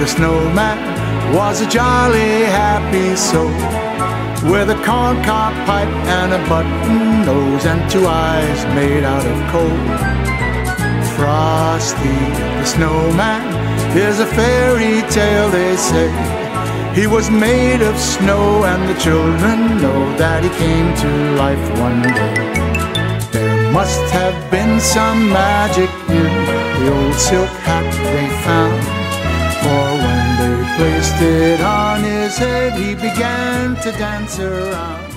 The snowman was a jolly happy soul, with a corncob pipe and a button nose and two eyes made out of coal. Frosty the snowman is a fairy tale, they say. He was made of snow, and the children know that he came to life one day. There must have been some magic in the old silk hat they found, for when they placed it on his head, he began to dance around.